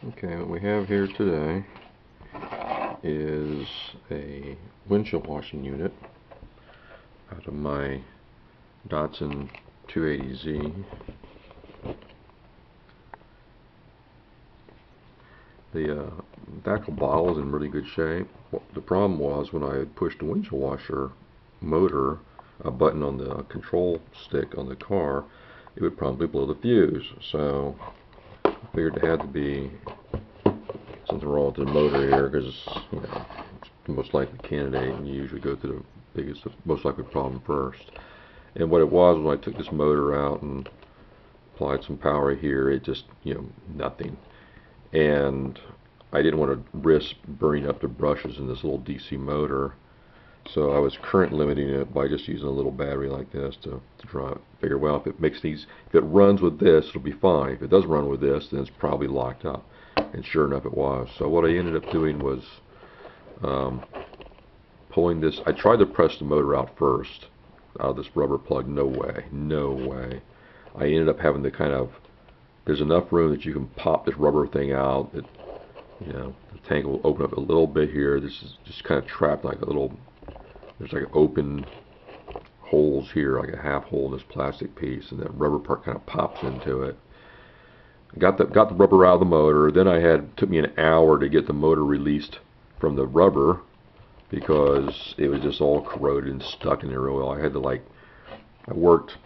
Okay, what we have here today is a windshield washing unit out of my Datsun 280Z. The back bottle is in really good shape. The problem was when I had pushed the windshield washer motor, a button on the control stick on the car, it would probably blow the fuse. So I figured there had to be something wrong with the motor here, because it's the most likely candidate, and you usually go to the biggest, most likely problem first. And what it was, when I took this motor out and applied some power here, it just, nothing. And I didn't want to risk burning up the brushes in this little DC motor, so I was current limiting it by just using a little battery like this to try to figure, well, if it runs with this, it'll be fine. If it doesn't run with this, then it's probably locked up. And sure enough, it was. So what I ended up doing was pulling this. I tried to press the motor out first out of this rubber plug. No way, no way. I ended up having to there's enough room that you can pop this rubber thing out. The tank will open up a little bit here. This is just kind of trapped like there's like open holes here, like a half hole in this plastic piece, and that rubber part kind of pops into it. Got the rubber out of the motor. Then took me an hour to get the motor released from the rubber, because it was just all corroded and stuck in there real well. I worked,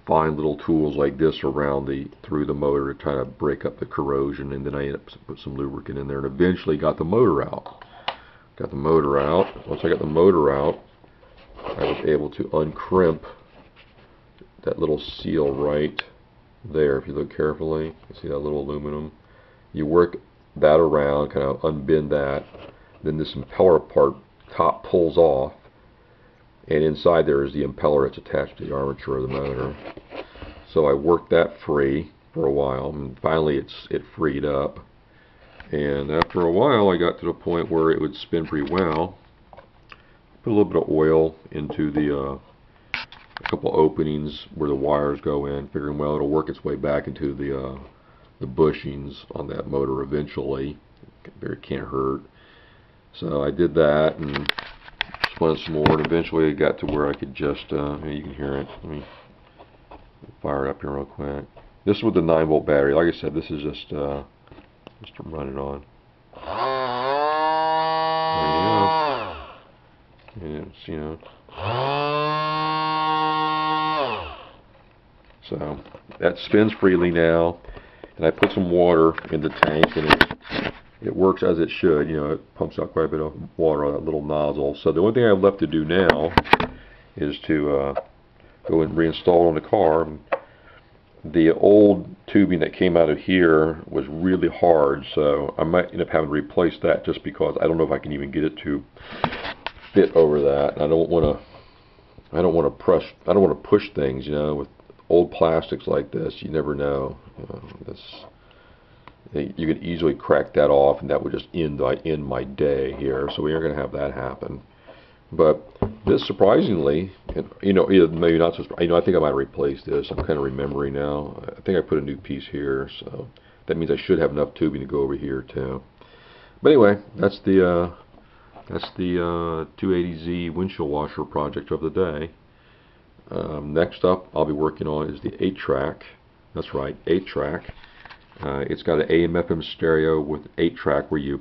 fine little tools like this through the motor to try to break up the corrosion, and then I ended up put some lubricant in there, and eventually got the motor out. Once I got the motor out, I was able to uncrimp that little seal right there. If you look carefully, you see that little aluminum. You work that around, kind of unbend that. Then this impeller part top pulls off, and inside there is the impeller that's attached to the armature of the motor. So I worked that free for a while, and finally it freed up. And after a while, I got to the point where it would spin pretty well. Put a little bit of oil into a couple openings where the wires go in, figuring, well, it'll work its way back into the bushings on that motor eventually. It can't hurt. So I did that and spun some more, and eventually it got to where I could just, you can hear it. Let me fire it up here real quick. This is with the 9-volt battery. Like I said, this is just to run it on. There you go. And it's, so that spins freely now, and I put some water in the tank, and it works as it should. It pumps out quite a bit of water on that little nozzle. So the only thing I have left to do now is to go and reinstall it on the car. The old tubing that came out of here was really hard, so I might end up having to replace that, just because I don't know if I can even get it to fit over that. And I don't want to push things, with old plastics like this. You never know. You could easily crack that off, and that would just end my day here. So we aren't going to have that happen. But this, surprisingly, maybe not so. I think I might replace this. I'm kind of remembering now. I think I put a new piece here, so that means I should have enough tubing to go over here too. But anyway, that's the 280Z windshield washer project of the day. Next up, I'll be working on is the 8-track. That's right, 8-track. It's got an AM/FM stereo with 8-track, where you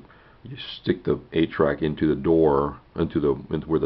stick the 8-track into the door, into where the